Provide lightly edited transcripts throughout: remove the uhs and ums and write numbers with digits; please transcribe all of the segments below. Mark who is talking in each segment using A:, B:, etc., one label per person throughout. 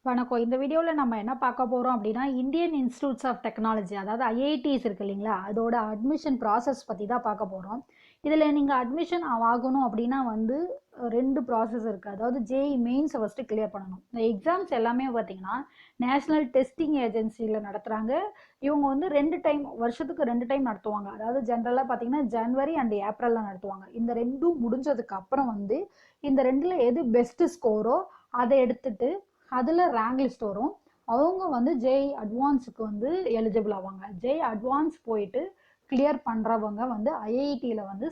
A: வணக்கம். இந்த வீடியோவில் நம்ம என்ன பார்க்க போகிறோம் அப்படின்னா இந்தியன் இன்ஸ்டிடியூட்ஸ் ஆஃப் டெக்னாலஜி அதாவது ஐஐடிஸ் இருக்கு இல்லைங்களா, அதோட அட்மிஷன் ப்ராசஸ் பற்றி தான் பார்க்க போகிறோம். இதில் நீங்கள் அட்மிஷன் ஆகணும் அப்படின்னா வந்து ரெண்டு ப்ராசஸ் இருக்குது. அதாவது ஜேஇ மெயின்ஸை ஃபஸ்ட்டு கிளியர் பண்ணணும். இந்த எக்ஸாம்ஸ் எல்லாமே பார்த்தீங்கன்னா நேஷ்னல் டெஸ்டிங் ஏஜென்சியில் நடத்துகிறாங்க. இவங்க வந்து வருஷத்துக்கு ரெண்டு டைம் நடத்துவாங்க. அதாவது ஜென்ரலாக பார்த்தீங்கன்னா ஜனவரி அண்ட் ஏப்ரலில் நடத்துவாங்க. இந்த ரெண்டும் முடிஞ்சதுக்கு அப்புறம் வந்து இந்த ரெண்டில் எது பெஸ்ட்டு ஸ்கோரோ அதை எடுத்துட்டு அதில் ரேங்க் லிஸ்ட் வரும். அவங்க வந்து ஜேஇ அட்வான்ஸுக்கு வந்து எலிஜிபிள் ஆவாங்க. ஜேஇ அட்வான்ஸ் போயிட்டு கிளியர் பண்ணுறவங்க வந்து ஐஐடியில் வந்து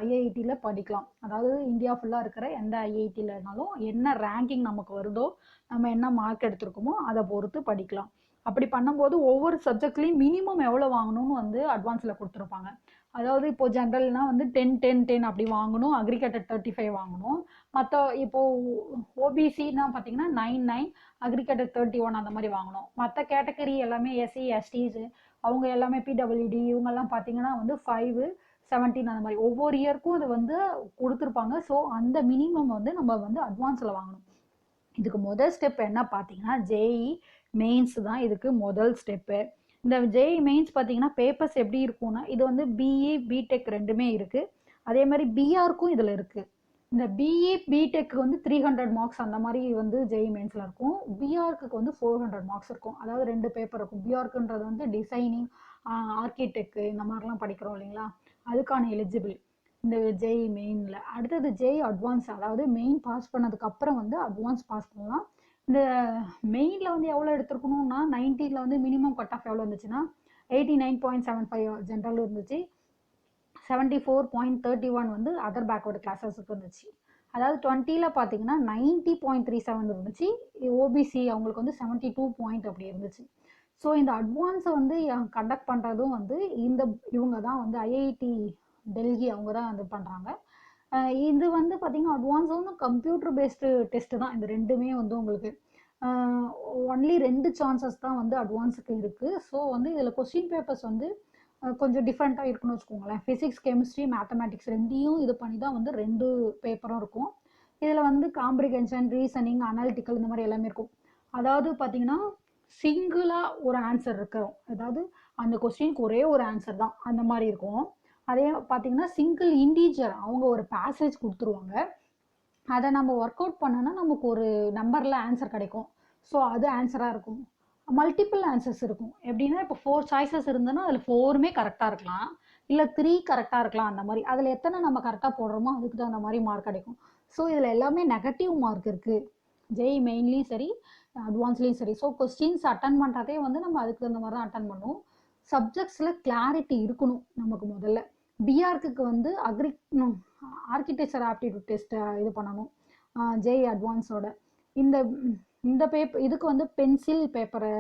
A: ஐஐடியில் படிக்கலாம். அதாவது இந்தியா ஃபுல்லாக இருக்கிற எந்த ஐஐடியிலனாலும் என்ன ரேங்கிங் நமக்கு வருதோ, நம்ம என்ன மார்க் எடுத்திருக்கோமோ அதை பொறுத்து படிக்கலாம். அப்படி பண்ணும்போது ஒவ்வொரு சப்ஜெக்ட்லேயும் மினிமம் எவ்வளோ வாங்கணும்னு வந்து அட்வான்ஸில் கொடுத்துருப்பாங்க. அதாவது இப்போ ஜென்ரல்னா வந்து 10 அப்படி வாங்கணும். அக்ரிகேட்டட் 35 வாங்கணும். மற்ற இப்போ ஓபிசின்னா பார்த்தீங்கன்னா 99, அக்ரிகேட்டட் 31 அந்த மாதிரி வாங்கணும். மற்ற கேட்டகரி எல்லாமே எஸ்சி எஸ்டிஸ் அவங்க எல்லாமே பிடபிள்யூடி இவங்கெல்லாம் பார்த்தீங்கன்னா வந்து 5, 17 அந்த மாதிரி ஒவ்வொரு இயருக்கும் அது வந்து கொடுத்துருப்பாங்க. ஸோ அந்த மினிமம் வந்து நம்ம வந்து அட்வான்ஸில் வாங்கணும். இதுக்கு முதல் ஸ்டெப் என்ன பார்த்தீங்கன்னா ஜேஇ மெயின்ஸ் தான் இதுக்கு முதல் ஸ்டெப்பு. இந்த ஜேஇ மெயின்ஸ் பார்த்தீங்கன்னா பேப்பர்ஸ் எப்படி இருக்கும்னா இது வந்து பிஇ பிடெக் ரெண்டுமே இருக்குது. அதே மாதிரி பிஆருக்கும் இதில் இருக்குது. இந்த பிஇ பிடெக்கு வந்து 300 மார்க்ஸ் அந்த மாதிரி வந்து ஜேஇ மெயின்ஸில் இருக்கும். பிஆர்க்கு வந்து 400 மார்க்ஸ் இருக்கும். அதாவது ரெண்டு பேப்பர் இருக்கும். பிஆர்க்குன்றது வந்து டிசைனிங், ஆர்கிடெக்ட் இந்த மாதிரிலாம் படிக்கிறோம் இல்லைங்களா, அதுக்கான எலிஜிபிள் இந்த ஜேஇ மெயினில். அடுத்தது ஜேஇ அட்வான்ஸ், அதாவது மெயின் பாஸ் பண்ணதுக்கு அப்புறம் வந்து அட்வான்ஸ் பாஸ் பண்ணலாம். இந்த மெயினில் வந்து எவ்வளோ எடுத்துருக்கணும்னா 90ல் வந்து மினிமம் கட் ஆஃப் எவ்வளோ இருந்துச்சுன்னா 89.75 ஜென்ரல் இருந்துச்சு. 74.31 வந்து அதர் பேக்வர்டு கிளாஸஸுக்கு இருந்துச்சு. அதாவது 20ல் பார்த்தீங்கன்னா 90.37 இருந்துச்சு. ஓபிசி அவங்களுக்கு வந்து 72 பாயிண்ட் அப்படி இருந்துச்சு. ஸோ இந்த அட்வான்ஸை வந்து கண்டக்ட் பண்ணுறதும் வந்து இவங்க தான் வந்து ஐஐடி டெல்லி அவங்க தான் வந்து பண்ணுறாங்க. இது வந்து பார்த்தீங்கன்னா அட்வான்ஸ் வந்து கம்ப்யூட்டர் பேஸ்டு டெஸ்ட்டு தான். இந்த ரெண்டுமே வந்து உங்களுக்கு ஒன்லி 2 சான்சஸ் தான் வந்து அட்வான்ஸுக்கு இருக்குது. ஸோ வந்து இதில் கொஸ்டின் பேப்பர்ஸ் வந்து கொஞ்சம் டிஃப்ரெண்ட்டாக இருக்குன்னு வச்சுக்கோங்களேன். ஃபிசிக்ஸ், கெமிஸ்ட்ரி, மேத்தமேட்டிக்ஸ் ரெண்டையும் இது பண்ணி தான் வந்து 2 பேப்பரும் இருக்கும். இதில் வந்து காம்ப்ரிஹென்ஷன், ரீசனிங், அனாலிட்டிக்கல் இந்த மாதிரி எல்லாமே இருக்கும். அதாவது பார்த்தீங்கன்னா சிங்கிளாக ஒரு ஆன்சர் இருக்கும். அதாவது அந்த கொஸ்டினுக்கு ஒரே ஒரு ஆன்சர் தான் அந்த மாதிரி இருக்கும். அதே பார்த்தீங்கன்னா சிங்கிள் இண்டீஜர் அவங்க ஒரு பேசேஜ் கொடுத்துருவாங்க. அதை நம்ம ஒர்க் அவுட் பண்ணோன்னா நமக்கு ஒரு நம்பரில் ஆன்சர் கிடைக்கும். ஸோ அது ஆன்சராக இருக்கும். மல்டிபிள் ஆன்சர்ஸ் இருக்கும். எப்படின்னா இப்போ 4 சாய்ஸஸ் இருந்ததுன்னா அதில் 4மே கரெக்டாக இருக்கலாம், இல்லை 3 கரெக்டாக இருக்கலாம். அந்த மாதிரி அதில் எத்தனை நம்ம கரெக்டாக போடுறோமோ அதுக்கு தகுந்த மாதிரி மார்க் கிடைக்கும். ஸோ இதில் எல்லாமே நெகட்டிவ் மார்க் இருக்குது, ஜேஇ மெயின்லேயும் சரி அட்வான்ஸ்லேயும் சரி. ஸோ கொஸ்டின்ஸ் அட்டன் பண்ணுறதே வந்து நம்ம அதுக்கு தகுந்த மாதிரி தான் அட்டன் பண்ணுவோம். சப்ஜெக்ட்ஸில் கிளாரிட்டி இருக்கணும் நமக்கு. முதல்ல பிஆர்க்கு வந்து ஆர்கிடெக்சர் ஆப்டிடியூட் டெஸ்ட்டை இது பண்ணணும் ஜேஇ அட்வான்ஸோட. இந்த இந்த இதுக்கு வந்து பென்சில் பேப்பரை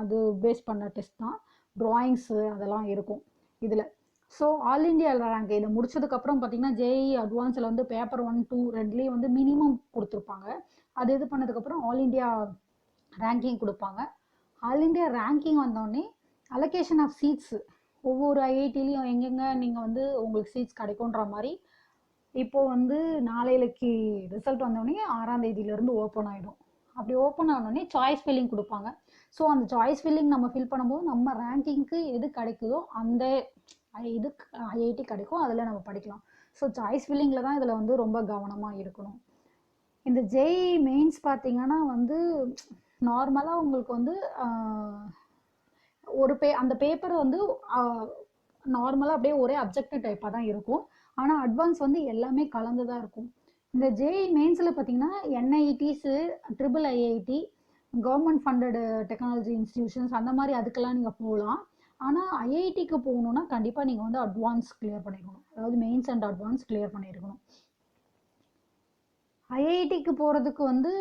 A: அது பேஸ் பண்ண டெஸ்ட் தான். ட்ராயிங்ஸு அதெல்லாம் இருக்கும் இதில். ஸோ ஆல் இண்டியா ரேங்க் இதை முடிச்சதுக்கப்புறம் பார்த்தீங்கன்னா ஜேஇ அட்வான்ஸில் வந்து பேப்பர் 1, 2 ரெண்டுலேயும் வந்து மினிமம் கொடுத்துருப்பாங்க. அது இது பண்ணதுக்கப்புறம் ஆல் இண்டியா ரேங்கிங் கொடுப்பாங்க. ஆல் இண்டியா ரேங்கிங் வந்தோடனே அலோகேஷன் ஆஃப் சீட்ஸு ஒவ்வொரு ஐஐடிலையும் எங்கெங்கே நீங்கள் வந்து உங்களுக்கு சீட்ஸ் கிடைக்குன்ற மாதிரி. இப்போது வந்து நாளைக்கு ரிசல்ட் வந்தோடனே 6ஆம் தேதியிலேருந்து ஓப்பன் ஆகிடும். அப்படி ஓப்பன் ஆனோடனே சாய்ஸ் ஃபில்லிங் கொடுப்பாங்க. ஸோ அந்த சாய்ஸ் ஃபில்லிங் நம்ம ஃபில் பண்ணும்போது நம்ம ரேங்கிங்க்கு எது கிடைக்குதோ அந்த இதுக்கு ஐஐடி கிடைக்கும், அதில் நம்ம படிக்கலாம். ஸோ சாய்ஸ் ஃபில்லிங்கில் தான் இதில் வந்து ரொம்ப கவனமாக இருக்கணும். இந்த ஜேஇ மெயின்ஸ் பார்த்தீங்கன்னா வந்து நார்மலாக உங்களுக்கு வந்து அந்த பேப்பர் வந்து நார்மலாக அப்படியே ஒரே அப்ஜெக்டிவ் டைப்பாக தான் இருக்கும். ஆனால் அட்வான்ஸ் வந்து எல்லாமே கலந்து தான் இருக்கும். இந்த ஜேஇ மெயின்ஸில் பார்த்தீங்கன்னா NITs, triple IIT, government funded technology institutions அந்த மாதிரி அதுக்கெல்லாம் நீங்கள் போகலாம். ஆனால் ஐஐடிக்கு போகணுன்னா கண்டிப்பாக நீங்கள் வந்து அட்வான்ஸ் கிளியர் பண்ணியிருக்கணும். அதாவது மெயின்ஸ் அண்ட் அட்வான்ஸ் கிளியர் பண்ணியிருக்கணும். ஐஐடிக்கு போகிறதுக்கு வந்து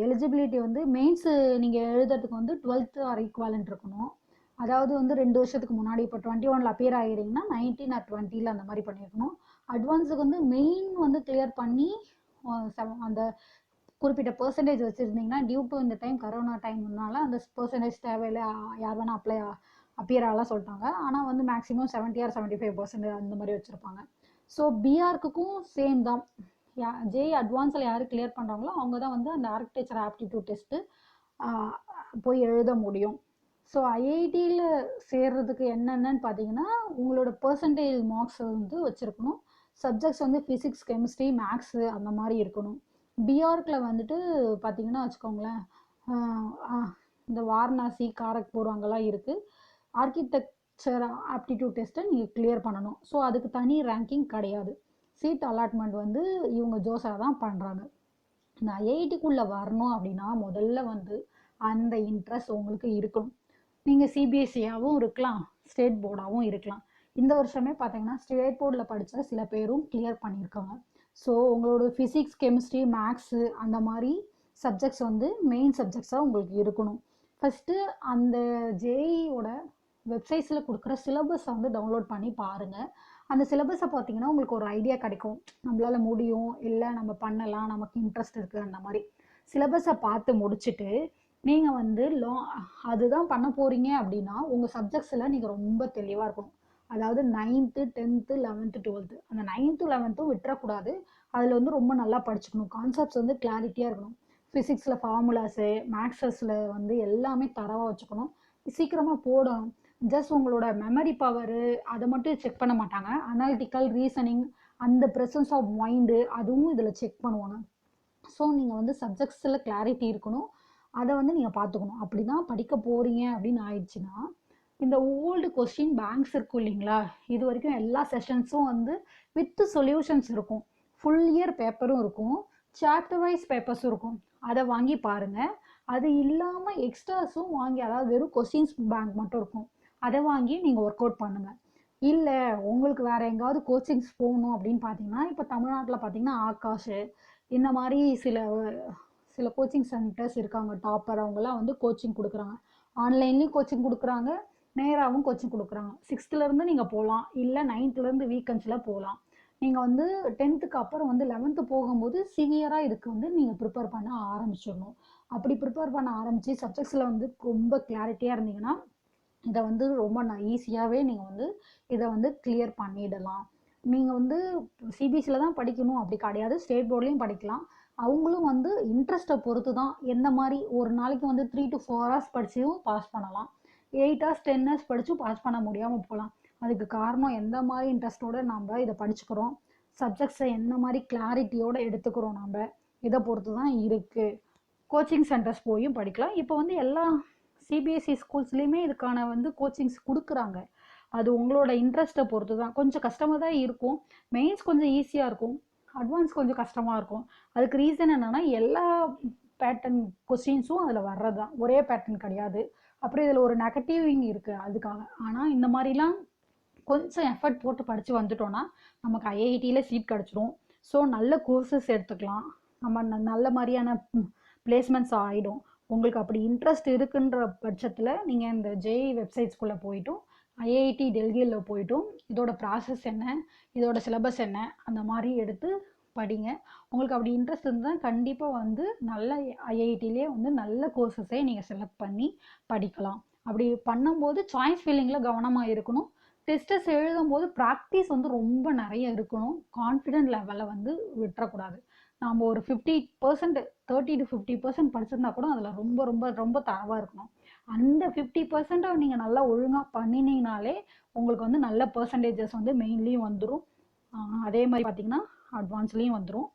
A: எலிஜிபிலிட்டி வந்து மெயின்ஸு நீங்கள் எழுதுறதுக்கு வந்து 12th ஆர் ஈக்குவலண்ட் இருக்கணும். அதாவது வந்து 2 வருஷத்துக்கு முன்னாடி இப்போ 21ல் அப்பியர் ஆகிடுங்கன்னா 19 ஆர் 20ல் அந்த மாதிரி பண்ணியிருக்கணும். அட்வான்ஸுக்கு வந்து மெயின் வந்து கிளியர் பண்ணி அந்த குறிப்பிட்ட பெர்சன்டேஜ் வச்சுருந்தீங்கன்னா டியூ டு இந்த டைம் கரோனா டைம்னால அந்த பெர்சன்டேஜ் தேவையில்லை, யார் வேணால் அப்பியர் ஆகலாம் சொல்லிட்டாங்க. ஆனால் வந்து மேக்ஸிமம் 70 ஆர் 75% அந்த மாதிரி வச்சுருப்பாங்க. ஸோ பிஆர்க்குக்கும் சேம் தான். ஜேஇ அட்வான்ஸில் யார் கிளியர் பண்ணுறாங்களோ அவங்க தான் வந்து அந்த ஆர்கிடெக்சர் ஆப்டிடியூட் டெஸ்ட்டு போய் எழுத முடியும். ஸோ ஐஐடியில் சேர்றதுக்கு என்னென்னு பார்த்தீங்கன்னா உங்களோட பர்சன்டேஜ் மார்க்ஸ் வந்து வச்சுருக்கணும். சப்ஜெக்ட்ஸ் வந்து ஃபிசிக்ஸ், கெமிஸ்ட்ரி, மேக்ஸு அந்த மாதிரி இருக்கணும். பிஆர்க்கில் வந்துட்டு பார்த்தீங்கன்னா வச்சுக்கோங்களேன், இந்த வாரணாசி, காரக்பூர் அங்கெல்லாம் இருக்குது. ஆர்கிடெக்சர் ஆப்டிடியூட் டெஸ்ட்டை நீங்கள் கிளியர் பண்ணணும். ஸோ அதுக்கு தனி ரேங்கிங் கிடையாது. சீட் அலாட்மெண்ட் வந்து இவங்க ஜோஸா தான் பண்ணுறாங்க. இந்த ஐஐடிக்குள்ளே வரணும் அப்படின்னா முதல்ல வந்து அந்த இன்ட்ரெஸ்ட் உங்களுக்கு இருக்கணும். நீங்கள் சிபிஎஸ்சியாகவும் இருக்கலாம், ஸ்டேட் போர்டாகவும் இருக்கலாம். இந்த வருஷமே பார்த்தீங்கன்னா ஸ்டேட் போர்டில் படித்த சில பேரும் கிளியர் பண்ணியிருக்காங்க. ஸோ உங்களோட ஃபிசிக்ஸ், கெமிஸ்ட்ரி, மேக்ஸு அந்த மாதிரி சப்ஜெக்ட்ஸ் வந்து மெயின் சப்ஜெக்ட்ஸாக உங்களுக்கு இருக்கணும். ஃபஸ்ட்டு அந்த ஜேஇயோட வெப்சைட்ஸில் கொடுக்குற சிலபஸை வந்து டவுன்லோட் பண்ணி பாருங்கள். அந்த சிலபஸை பார்த்தீங்கன்னா உங்களுக்கு ஒரு ஐடியா கிடைக்கும், நம்மளால் முடியும், இல்லை நம்ம பண்ணலாம், நமக்கு இன்ட்ரெஸ்ட் இருக்குது. அந்த மாதிரி சிலபஸை பார்த்து முடிச்சுட்டு நீங்கள் வந்து அதுதான் பண்ண போகிறீங்க அப்படின்னா உங்கள் சப்ஜெக்ட்ஸில் நீங்கள் ரொம்ப தெளிவாக இருக்கணும். அதாவது 9th, 10th, 11th, 12th அந்த 9th, 11th விட்டுறக்கூடாது. அதில் வந்து ரொம்ப நல்லா படிச்சுக்கணும். கான்செப்ட்ஸ் வந்து கிளாரிட்டியாக இருக்கணும். ஃபிசிக்ஸில் ஃபார்முலாஸு, மேக்ஸஸில் வந்து எல்லாமே தரவாக வச்சுக்கணும். சீக்கிரமாக போடணும். ஜஸ்ட் உங்களோட மெமரி பவரு அதை மட்டும் செக் பண்ண மாட்டாங்க. அனாலிட்டிக்கல் ரீசனிங், அந்த ப்ரெசன்ஸ் ஆஃப் மைண்டு அதுவும் இதில் செக் பண்ணுவாங்க. ஸோ நீங்கள் வந்து சப்ஜெக்ட்ஸில் கிளாரிட்டி இருக்கணும். அதை வந்து நீங்கள் பார்த்துக்கணும். அப்படி தான் படிக்க போகிறீங்க அப்படின்னு ஆயிடுச்சுன்னா இந்த ஓல்டு கொஸ்டின் பேங்க்ஸ் இருக்கும் இல்லைங்களா, இது வரைக்கும் எல்லா செஷன்ஸும் வந்து வித் சொல்யூஷன்ஸ் இருக்கும். ஃபுல் இயர் பேப்பரும் இருக்கும், சாப்டர் வைஸ் பேப்பர்ஸும் இருக்கும். அதை வாங்கி பாருங்கள். அது இல்லாமல் எக்ஸ்ட்ராஸும் வாங்கி, அதாவது வெறும் கொஸ்டின்ஸ் பேங்க் மட்டும் இருக்கும், அதை வாங்கி நீங்கள் ஒர்க் அவுட் பண்ணுங்கள். இல்லை உங்களுக்கு வேறு எங்காவது கோச்சிங்ஸ் போகணும் அப்படின்னு பார்த்தீங்கன்னா, இப்போ தமிழ்நாட்டில் பார்த்தீங்கன்னா ஆகாஷ் இந்த மாதிரி சில கோச்சிங் சென்டர்ஸ் இருக்காங்க. டாப்பர் அவங்கெல்லாம் வந்து கோச்சிங் கொடுக்குறாங்க. ஆன்லைன்லேயும் கோச்சிங் கொடுக்குறாங்க, நேராகவும் கோச்சிங் கொடுக்குறாங்க. 6th நீங்கள் போகலாம், இல்லை 9th வீக்கெண்ட்ஸில் போகலாம். நீங்கள் வந்து 10th அப்புறம் வந்து 11th போகும்போது சிவியராக இதுக்கு வந்து நீங்கள் ப்ரிப்பேர் பண்ண ஆரம்பிச்சிடணும். அப்படி ப்ரிப்பேர் பண்ண ஆரம்பித்து சப்ஜெக்ட்ஸில் வந்து ரொம்ப கிளாரிட்டியாக இருந்தீங்கன்னா இதை வந்து ரொம்ப ஈஸியாகவே நீங்கள் வந்து இதை வந்து கிளியர் பண்ணிடலாம். நீங்கள் வந்து சிபிஎஸ்சியில் தான் படிக்கணும் அப்படி கிடையாது, ஸ்டேட் போர்ட்லேயும் படிக்கலாம். அவங்களும் வந்து இன்ட்ரெஸ்ட்டை பொறுத்து தான். எந்த மாதிரி ஒரு நாளைக்கு வந்து 3 to 4 hours படிச்சும் பாஸ் பண்ணலாம், 8 hours 10 hours படிச்சும் பாஸ் பண்ண முடியாமல் போகலாம். அதுக்கு காரணம் எந்த மாதிரி இன்ட்ரெஸ்ட்டோடு நம்ம இதை படிச்சுக்கிறோம், சப்ஜெக்ட்ஸை என்ன மாதிரி கிளாரிட்டியோடு எடுத்துக்கிறோம், நம்ம இதை பொறுத்து தான் இருக்குது. கோச்சிங் சென்டர்ஸ் போயும் படிக்கலாம். இப்போ வந்து எல்லா சிபிஎஸ்சி ஸ்கூல்ஸ்லேயுமே இதுக்கான வந்து கோச்சிங்ஸ் கொடுக்குறாங்க. அது உங்களோட இன்ட்ரெஸ்ட்டை பொறுத்து தான். கொஞ்சம் கஷ்டமாக தான் இருக்கும். மெயின்ஸ் கொஞ்சம் ஈஸியாக இருக்கும், அட்வான்ஸ் கொஞ்சம் கஷ்டமாக இருக்கும். அதுக்கு ரீசன் என்னென்னா எல்லா பேட்டர்ன் கொஸ்டின்ஸும் அதில் வர்றது தான், ஒரே பேட்டர்ன் கிடையாது. அப்புறம் இதில் ஒரு நெகட்டிவிங் இருக்குது அதுக்காக. ஆனால் இந்த மாதிரிலாம் கொஞ்சம் எஃபர்ட் போட்டு படித்து வந்துட்டோன்னா நமக்கு ஐஐடியில் சீட் கிடச்சிரும். ஸோ நல்ல கோர்சஸ் எடுத்துக்கலாம், நம்ம நல்ல மாதிரியான பிளேஸ்மெண்ட்ஸ் ஆகிடும். உங்களுக்கு அப்படி இன்ட்ரெஸ்ட் இருக்குன்ற பட்சத்தில் நீங்கள் இந்த ஜேஇ வெப்சைட்ஸ்குள்ளே போய்ட்டும், ஐஐடி டெல்லியில் போய்ட்டும் இதோட ப்ராசஸ் என்ன, இதோட சிலபஸ் என்ன, அந்த மாதிரி எடுத்து படிங்க. உங்களுக்கு அப்படி இன்ட்ரெஸ்ட் இருந்தால் கண்டிப்பாக வந்து நல்ல ஐஐடியிலே வந்து நல்ல கோர்சஸே நீங்கள் செலக்ட் பண்ணி படிக்கலாம். அப்படி பண்ணும்போது சாய்ஸ் ஃபில்லிங்கில் கவனமாக இருக்கணும். டெஸ்ட்டஸ் எழுதும்போது ப்ராக்டிஸ் வந்து ரொம்ப நிறைய இருக்கணும். கான்ஃபிடென்ட் லெவலில் வந்து விட்டுறக்கூடாது. நாம் ஒரு 50%, 30 to 50% படிச்சிருந்தா கூட அதில் ரொம்ப ரொம்ப ரொம்ப தரவாக இருக்கணும். அந்த 50% நீங்கள் நல்லா ஒழுங்காக பண்ணினீங்கனாலே உங்களுக்கு வந்து நல்ல பர்சன்டேஜஸ் வந்து மெயின்லேயும் வந்துடும், அதே மாதிரி பார்த்திங்கன்னா அட்வான்ஸ்லேயும் வந்துடும்.